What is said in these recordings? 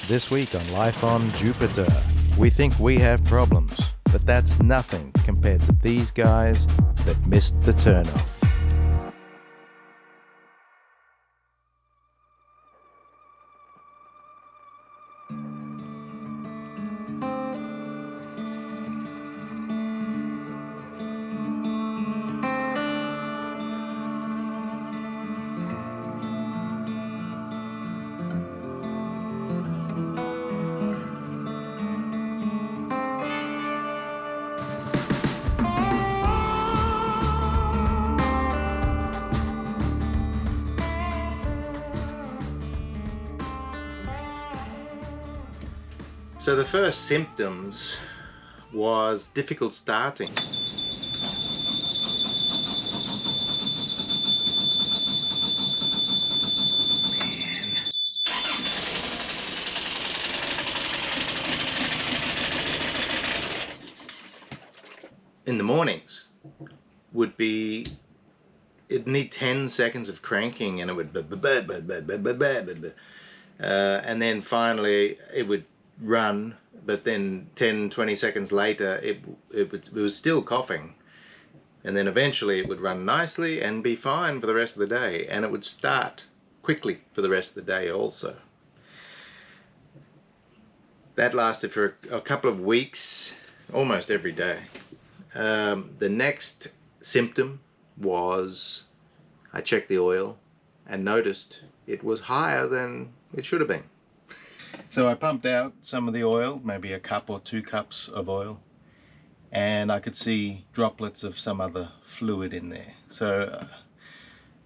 This week on Life on Jupiter, we think we have problems, but that's nothing compared to these guys that missed the turnoff. So the first symptoms was difficult starting. In the mornings would be, it'd need 10 seconds of cranking and it would and then finally it would run, but then 10-20 seconds later it was still coughing, and then eventually it would run nicely and be fine for the rest of the day, and it would start quickly for the rest of the day also. That lasted for a couple of weeks, almost every day. The next symptom was I checked the oil and noticed it was higher than it should have been. So I pumped out some of the oil, maybe a cup or 2 cups of oil, and I could see droplets of some other fluid in there. So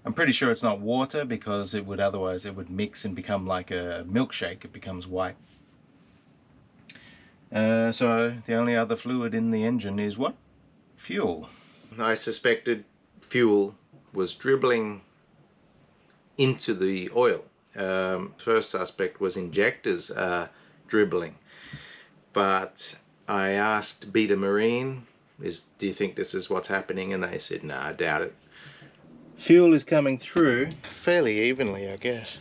I'm pretty sure it's not water, because otherwise it would mix and become like a milkshake. It becomes white. So the only other fluid in the engine is what? Fuel. I suspected fuel was dribbling into the oil. First suspect was injectors dribbling, but I asked Beta Marine, do you think this is what's happening? And they said, no, I doubt it. Fuel is coming through fairly evenly, I guess.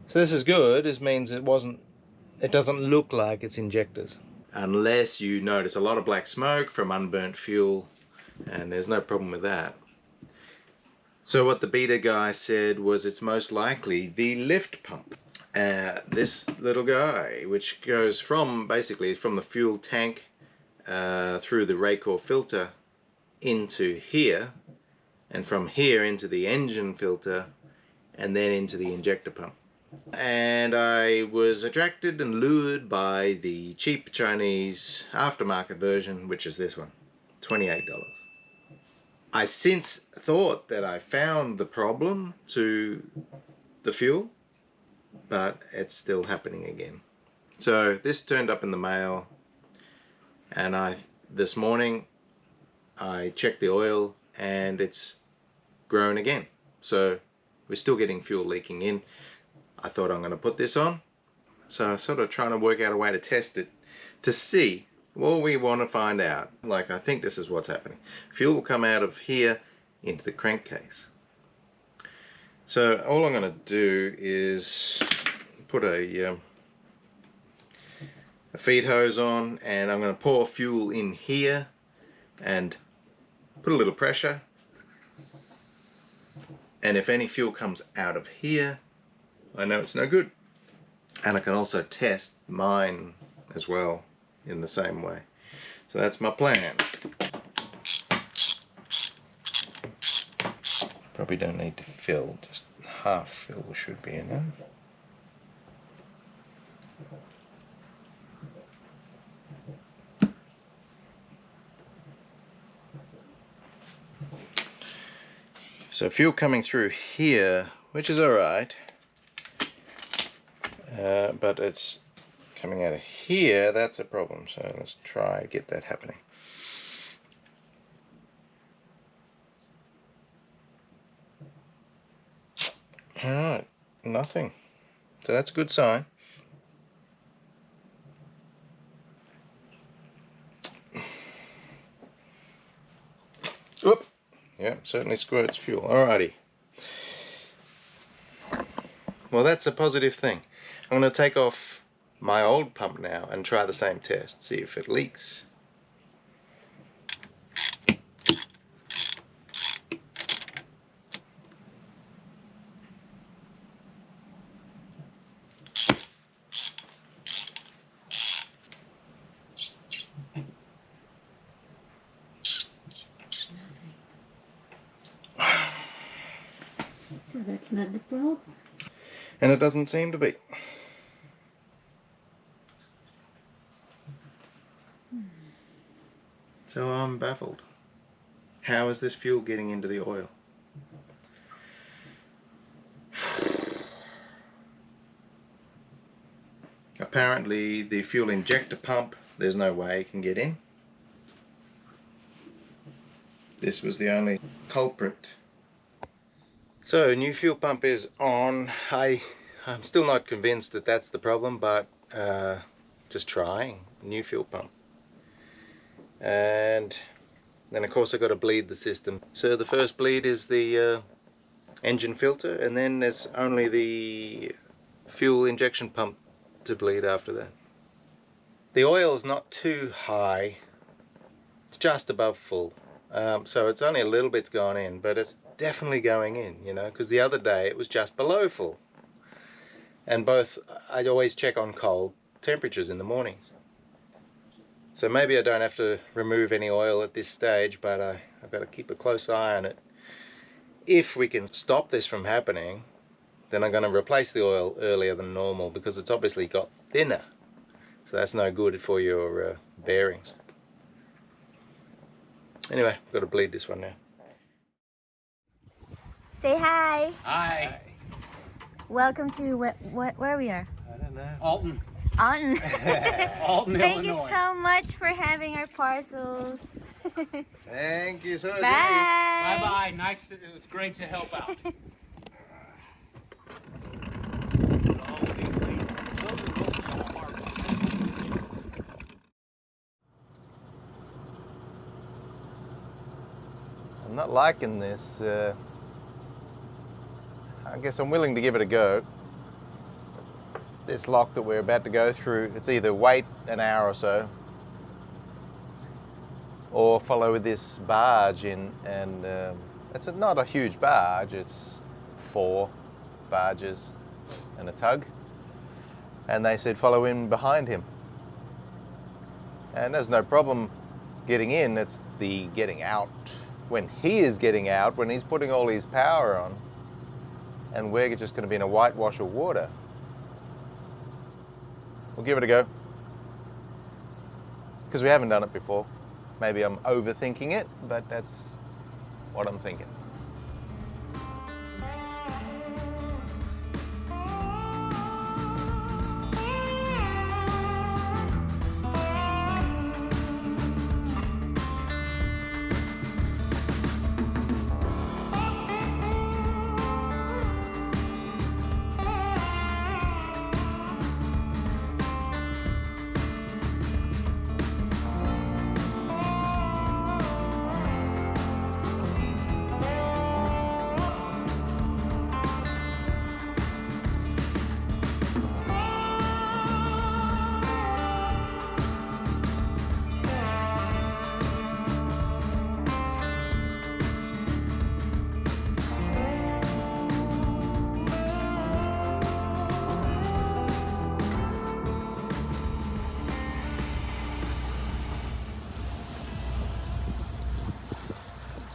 So this is good. This means it doesn't look like it's injectors, unless you notice a lot of black smoke from unburnt fuel, and there's no problem with that. So what the beta guy said was it's most likely the lift pump. This little guy, which goes basically from the fuel tank through the Raycor filter into here, and from here into the engine filter, and then into the injector pump. And I was attracted and lured by the cheap Chinese aftermarket version, which is this one, $28. I since thought that I found the problem to the fuel, but it's still happening again. So this turned up in the mail, and this morning I checked the oil and it's grown again. So we're still getting fuel leaking in. I thought I'm going to put this on. So I'm sort of trying to work out a way to test it to see. Well, we want to find out, like, I think this is what's happening. Fuel will come out of here into the crankcase. So all I'm going to do is put a feed hose on, and I'm going to pour fuel in here and put a little pressure. And if any fuel comes out of here, I know it's no good. And I can also test mine as well in the same way. So that's my plan. Probably don't need to fill, just half fill should be enough. So fuel coming through here, which is alright, but it's coming out of here, that's a problem. So let's try to get that happening. Alright, nothing. So that's a good sign. Oop! Yeah, certainly squirts fuel. Alrighty. Well, that's a positive thing. I'm going to take off my old pump now and try the same test, see if it leaks. So that's not the problem. And it doesn't seem to be. So I'm baffled. How is this fuel getting into the oil? Apparently the fuel injector pump, there's no way it can get in. This was the only culprit. So new fuel pump is on. I'm still not convinced that that's the problem, but just trying. New fuel pump. And then of course I've got to bleed the system. So the first bleed is the engine filter, and then there's only the fuel injection pump to bleed after that. The oil is not too high, it's just above full. So it's only a little bit's gone in, but it's definitely going in, you know, because the other day it was just below full. And both, I always check on cold temperatures in the mornings. So maybe I don't have to remove any oil at this stage, but I've got to keep a close eye on it. If we can stop this from happening, then I'm going to replace the oil earlier than normal, because it's obviously got thinner. So that's no good for your bearings. Anyway, I've got to bleed this one now. Say hi. Hi. Welcome to where we are. I don't know. Alton. Alton. Alton, Thank you Illinois. so much for having our parcels. Thank you so much. Bye. Bye-bye. Nice. It was great to help out. I'm not liking this. I guess I'm willing to give it a go. This lock that we're about to go through, it's either wait an hour or so or follow with this barge in, and it's not a huge barge, it's 4 barges and a tug, and they said follow in behind him. And there's no problem getting in, it's the getting out. When he is getting out, when he's putting all his power on, and we're just going to be in a whitewash of water. We'll give it a go. Because we haven't done it before. Maybe I'm overthinking it, but that's what I'm thinking.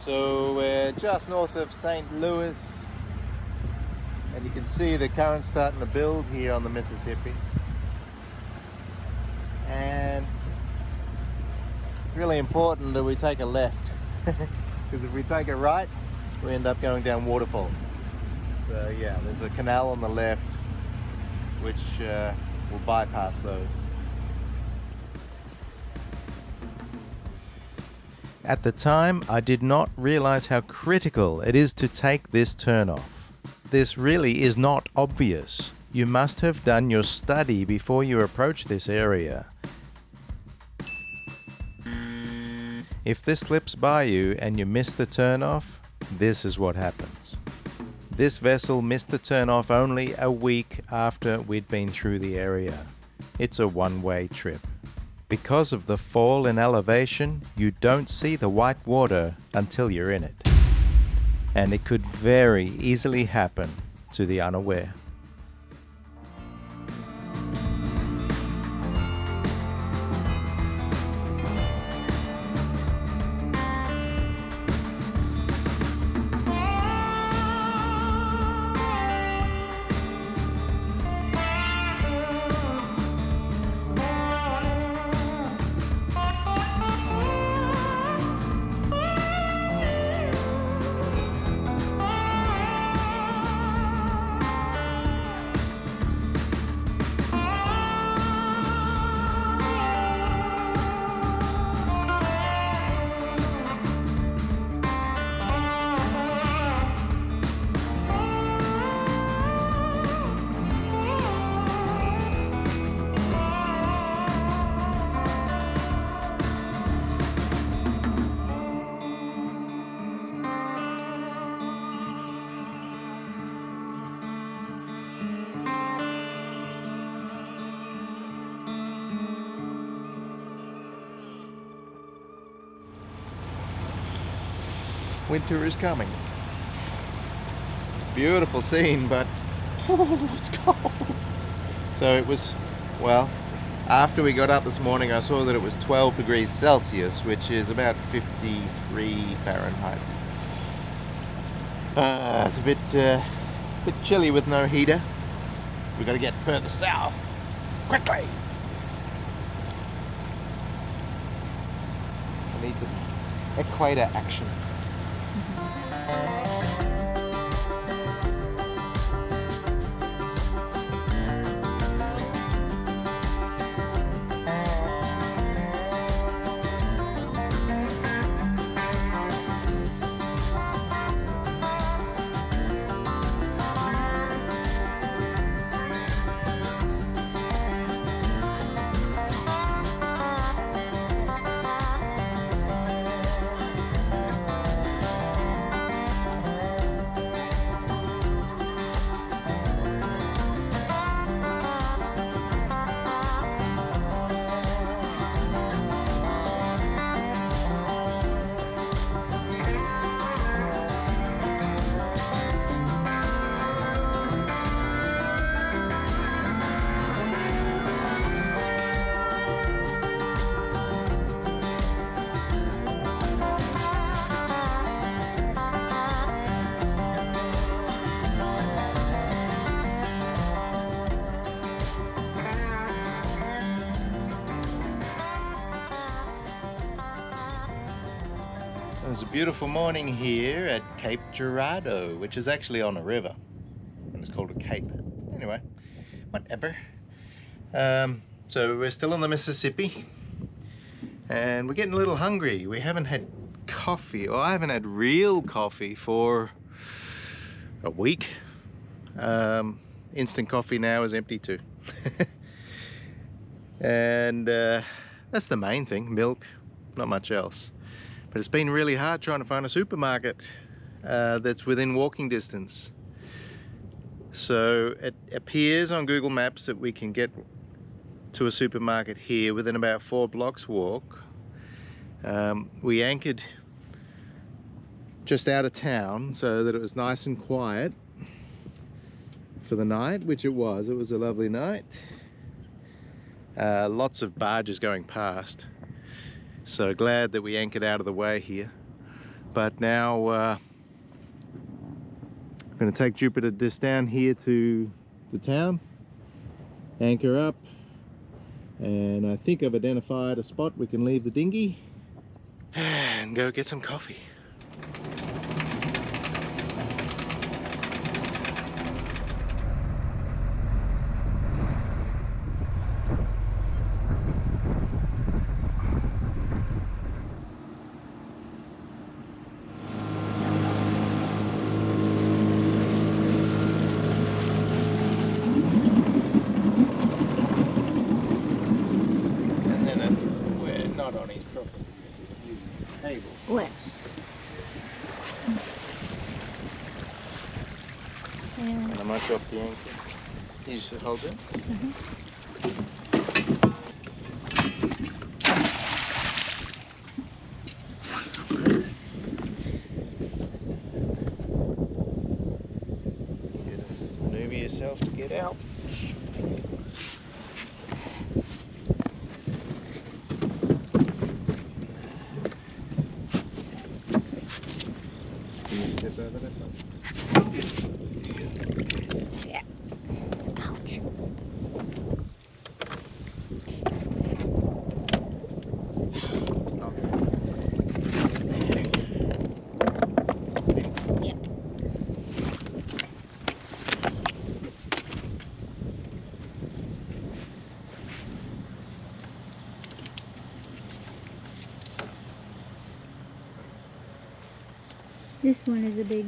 So we're just north of St. Louis, and you can see the current starting to build here on the Mississippi. And it's really important that we take a left, because if we take a right, we end up going down waterfalls. So yeah, there's a canal on the left, which will bypass those. At the time, I did not realize how critical it is to take this turn off. This really is not obvious. You must have done your study before you approach this area. If this slips by you and you miss the turn off, this is what happens. This vessel missed the turn off only a week after we'd been through the area. it's a one-way trip. Because of the fall in elevation, you don't see the white water until you're in it. And it could very easily happen to the unaware. Winter is coming. Beautiful scene, but it's cold. So it was, well, after we got up this morning, I saw that it was 12 degrees Celsius, which is about 53 Fahrenheit. It's a bit chilly with no heater. We've got to get further south quickly. I need some equator action. It was a beautiful morning here at Cape Girardeau, which is actually on a river, and it's called a cape. Anyway, whatever. So we're still on the Mississippi, and we're getting a little hungry. We haven't had coffee, or I haven't had real coffee for a week. Instant coffee now is empty too. And that's the main thing, milk, not much else. But it's been really hard trying to find a supermarket that's within walking distance. So it appears on Google Maps that we can get to a supermarket here within about 4 blocks walk. We anchored just out of town so that it was nice and quiet for the night, which it was. It was a lovely night. Lots of barges going past. So glad that we anchored out of the way here. But now I'm going to take Jupiter down here to the town, anchor up, and I think I've identified a spot we can leave the dinghy and go get some coffee. Where? And I might drop the anchor. You just hold it. Get out. Can you step over that one? Yeah. Ouch. Yep. This one is a big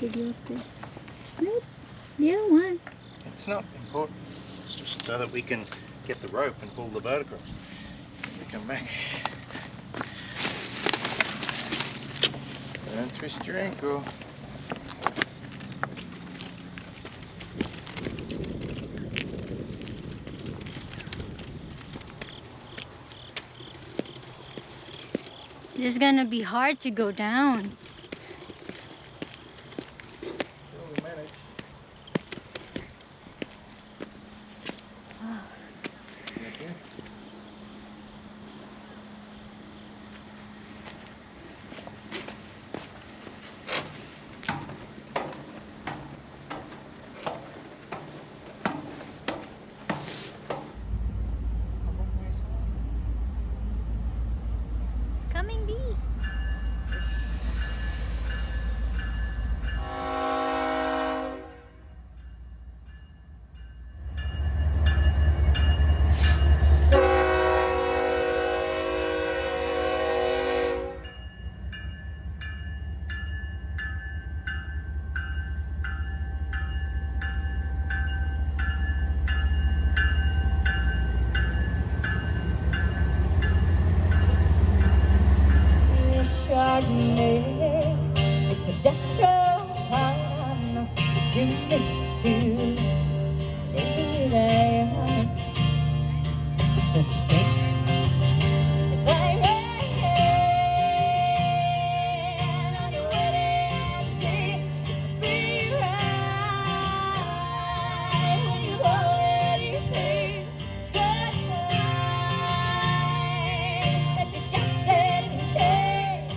rock there. Nope. The other one. It's not important. It's just so that we can get the rope and pull the boat across. When we come back. Don't twist your ankle. This is gonna be hard to go down. We'll manage. Oh. Okay. Coming, bee. It's a dark fine. It's in mix too. It's in there. Don't you think? It's like rain on your wedding day. It's a free ride when you've already paid. It's a good night that you just said and said.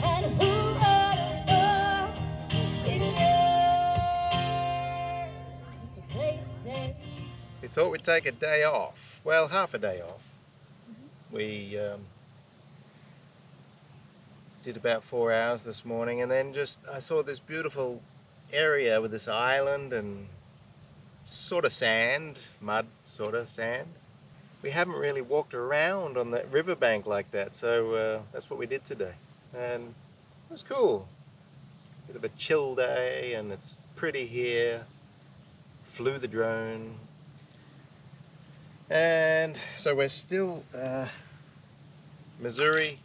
And who ought to know it's yours, Mr. Play Safe. We thought we'd take a day off. Well, half a day off. We did about 4 hours this morning, and then I saw this beautiful area with this island and sort of sand, mud sort of sand. We haven't really walked around on that riverbank like that, so that's what we did today. And it was cool. Bit of a chill day, and it's pretty here. Flew the drone. And so we're still Missouri,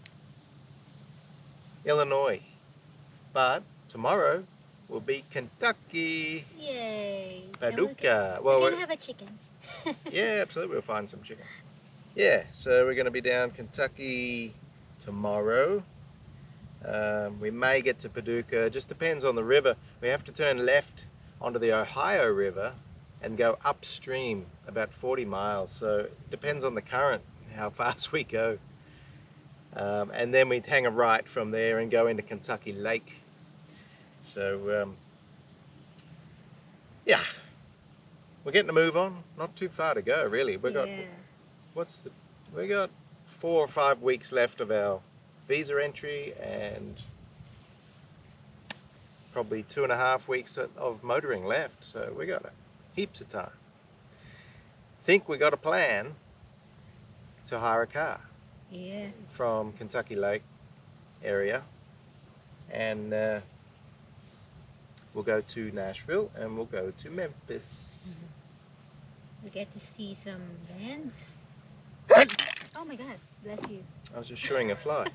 Illinois, but tomorrow will be Kentucky, Yay. Paducah. We're Well, gonna have a chicken. yeah, absolutely, we'll find some chicken. Yeah, so we're going to be down Kentucky tomorrow. We may get to Paducah, just depends on the river. We have to turn left onto the Ohio River and go upstream about 40 miles, so it depends on the current how fast we go. And then we'd hang a right from there and go into Kentucky Lake. So yeah, we're getting a move on. Not too far to go, really. We got we got 4 or 5 weeks left of our visa entry, and probably 2.5 weeks of motoring left. So we got heaps of time. Think we got a plan to hire a car. Yeah. From Kentucky Lake area, and we'll go to Nashville and we'll go to Memphis. We get to see some bands. Oh my God, bless you. I was just shooing a fly.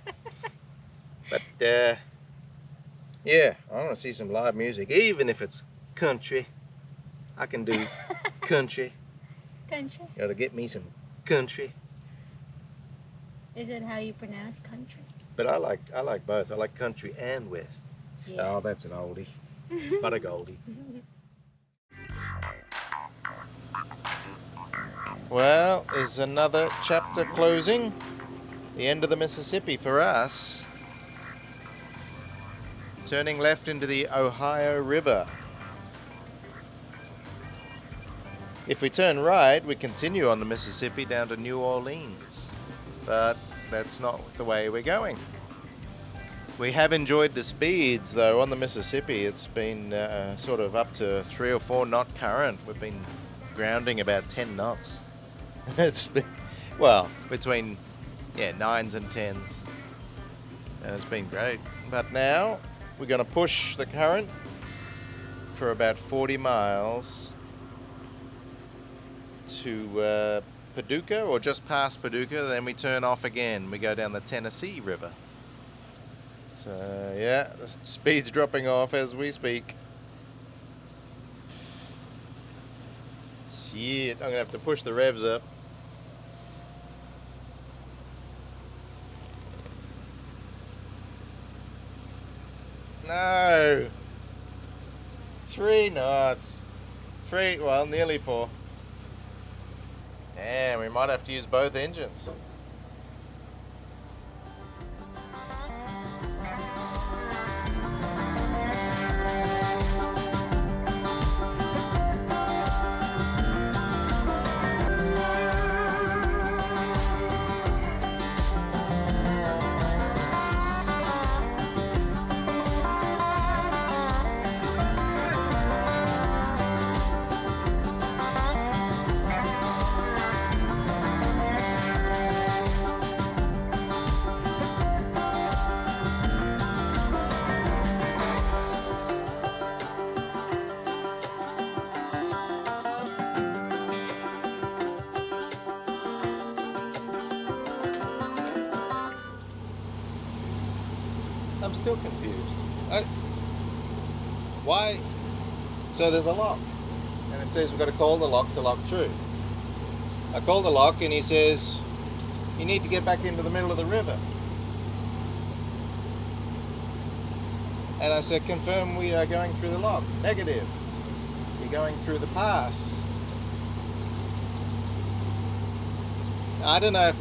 But yeah, I want to see some live music, even if it's country. I can do country. Country? Got to get me some country. Is it how you pronounce country? But I like both. I like country and west. Yeah. Oh, that's an oldie, but a goldie. Well, there's another chapter closing. The end of the Mississippi for us. Turning left into the Ohio River. If we turn right, we continue on the Mississippi down to New Orleans. But that's not the way we're going. We have enjoyed the speeds, though, on the Mississippi. It's been sort of up to 3 or 4 knot current. We've been grounding about 10 knots. It's been, well, between 9s and 10s. And it's been great. But now we're going to push the current for about 40 miles to Paducah, or just past Paducah. Then we turn off again. We go down the Tennessee River. So yeah, the speed's dropping off as we speak. Shit, I'm gonna have to push the revs up. No! 3 knots. 3, well, nearly 4. Damn, we might have to use both engines. I'm still confused. Why? So there's a lock, and it says we've got to call the lock to lock through. I call the lock, and he says, you need to get back into the middle of the river. And I said, confirm we are going through the lock. Negative. You're going through the pass. I don't know if...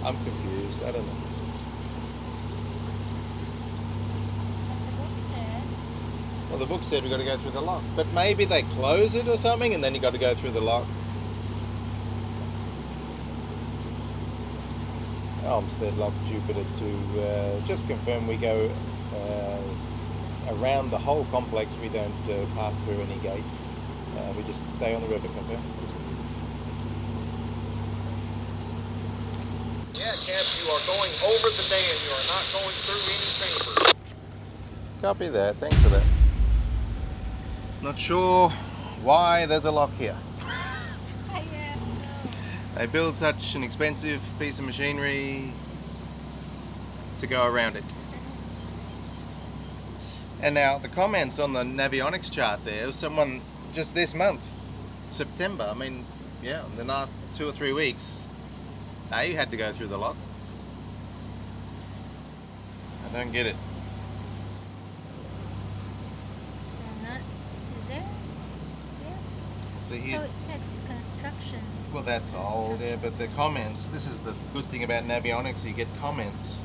I'm confused. I don't know. Well, the book said we got to go through the lock, but maybe they close it or something, and then you got to go through the lock. Olmsted Lock, Jupiter². Just confirm we go around the whole complex. We don't pass through any gates. We just stay on the river. Confirm. Yeah, Cap, you are going over the dam. You are not going through any chambers. Copy that. Thanks for that. Not sure why there's a lock here. They build such an expensive piece of machinery to go around it. And now the comments on the Navionics chart there was someone just this month, September, I mean, yeah, in the last 2 or 3 weeks, they had to go through the lock. I don't get it. So not, is there? Yeah. So, here, So it says construction. well, that's old, yeah, but the comments, this is the good thing about Navionics, you get comments.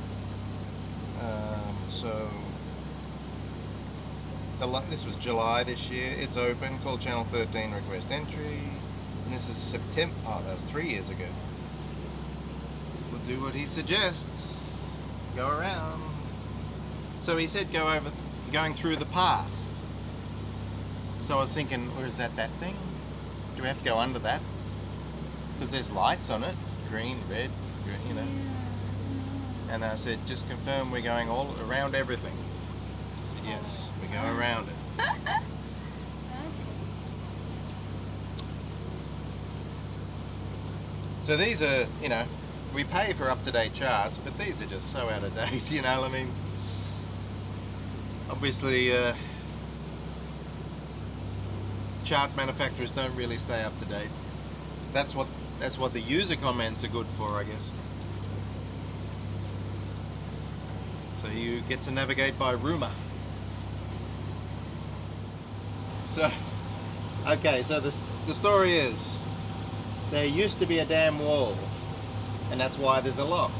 So, this was July this year, it's open, call channel 13, request entry, and this is September, oh, that was 3 years ago. We'll do what he suggests, go around. So he said going through the pass. So I was thinking, where is that thing? Do we have to go under that? Because there's lights on it, green, red, green, you know. And I said, just confirm we're going all around everything. I said, yes, we go around it. So these are, you know, we pay for up-to-date charts, but these are just so out of date, you know what I mean? Obviously, chart manufacturers don't really stay up to date. That's what the user comments are good for, I guess. So you get to navigate by rumor. So, okay, so the story is, there used to be a dam wall, and that's why there's a lock.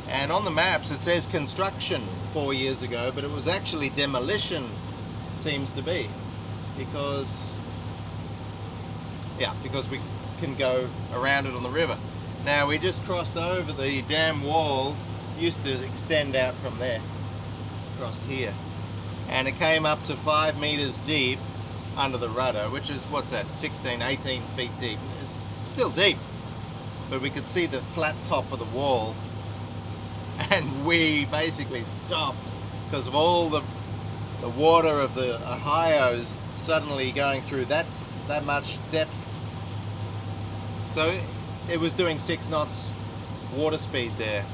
And on the maps it says construction 4 years ago, but it was actually demolition, seems to be, because we can go around it on the river. Now we just crossed over the dam wall, used to extend out from there, across here, and it came up to 5 meters deep under the rudder, which is, what's that, 16, 18 feet deep. It's still deep, but we could see the flat top of the wall, and we basically stopped because of all the water of the Ohio's suddenly going through that much depth. So it was doing 6 knots water speed there,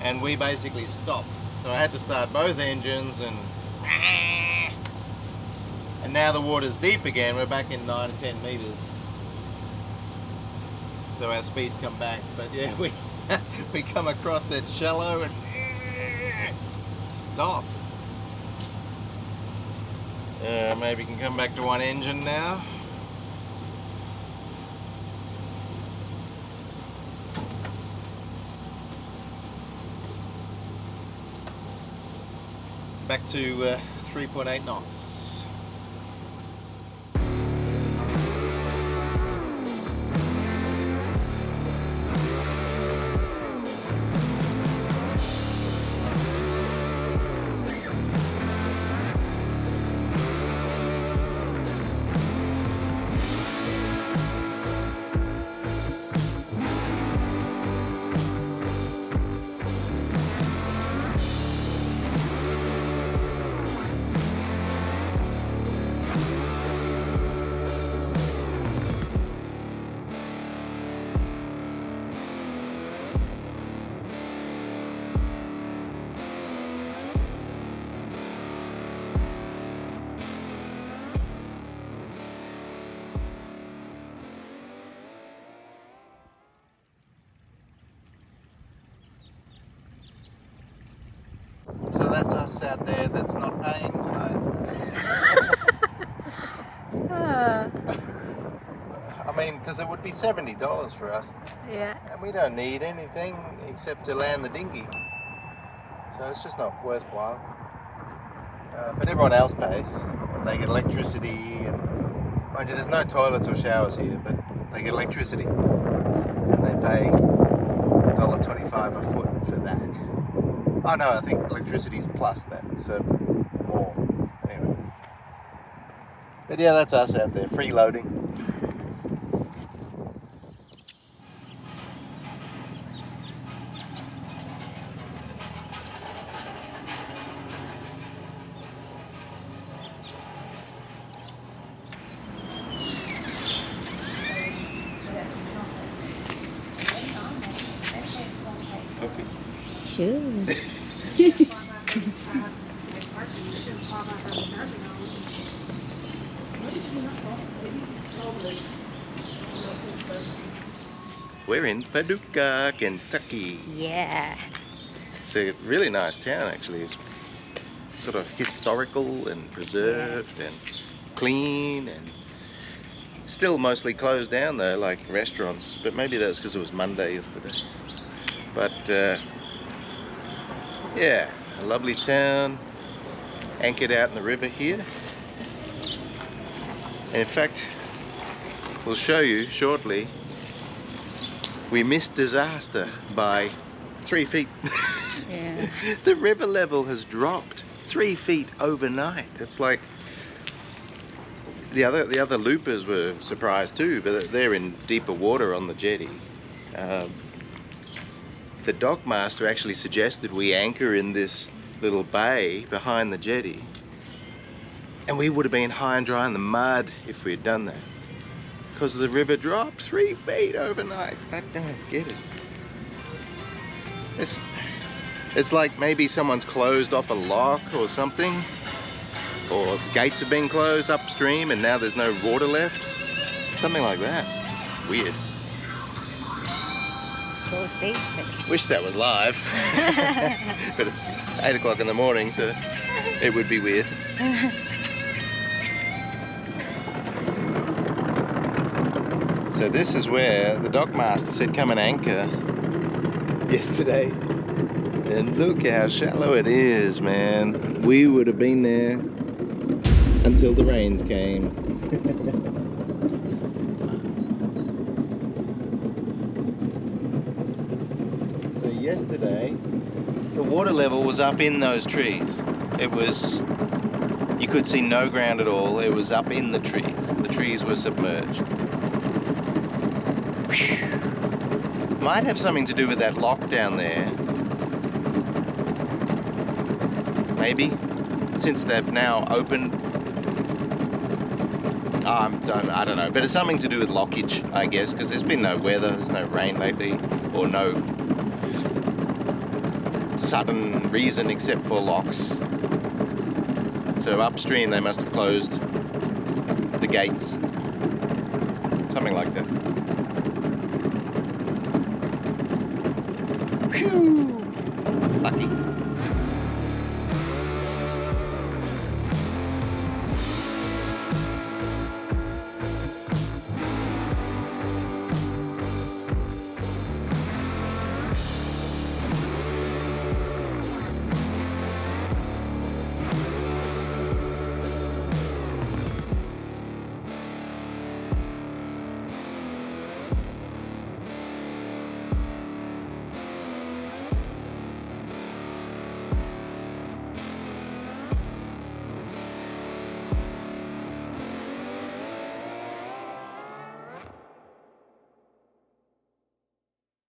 and we basically stopped. So I had to start both engines, and now the water's deep again. We're back in 9 to 10 meters. So our speeds come back. But yeah, we come across that shallow and stopped. Maybe we can come back to one engine now. Back to 3.8 knots. So that's us out there that's not paying tonight. I mean, because it would be $70 for us. Yeah. And we don't need anything except to land the dinghy. So it's just not worthwhile. But everyone else pays. And they get electricity. And mind you, there's no toilets or showers here, but they get electricity. And they pay $1.25 a foot for that. Oh no, I think electricity's plus that, so more. Anyway. But yeah, that's us out there, freeloading. Coffee. Sure. We're in Paducah, Kentucky. Yeah. It's a really nice town, actually. It's sort of historical and preserved and clean, and still mostly closed down though, like restaurants. But maybe that's because it was Monday yesterday. But yeah, a lovely town, anchored out in the river here. And in fact, we'll show you shortly, we missed disaster by 3 feet. Yeah. The river level has dropped 3 feet overnight. It's like the other loopers were surprised too, but they're in deeper water on the jetty. The dockmaster actually suggested we anchor in this little bay behind the jetty, and we would have been high and dry in the mud if we had done that, because the river dropped 3 feet overnight. I don't get it. It's like maybe someone's closed off a lock or something, or gates have been closed upstream and now there's no water left. Something like that. Weird. Cool stage. Wish that was live. But it's 8 o'clock in the morning, so it would be weird. So this is where the dockmaster said come and anchor yesterday. And look how shallow it is, man. We would have been there until the rains came. So yesterday, the water level was up in those trees. It was, you could see no ground at all. It was up in the trees. The trees were submerged. Might have something to do with that lock down there. Maybe, since they've now opened. I don't know, but it's something to do with lockage, I guess, because there's been no weather, there's no rain lately, or no sudden reason except for locks. So upstream they must have closed the gates, something like that. Phew! Lucky.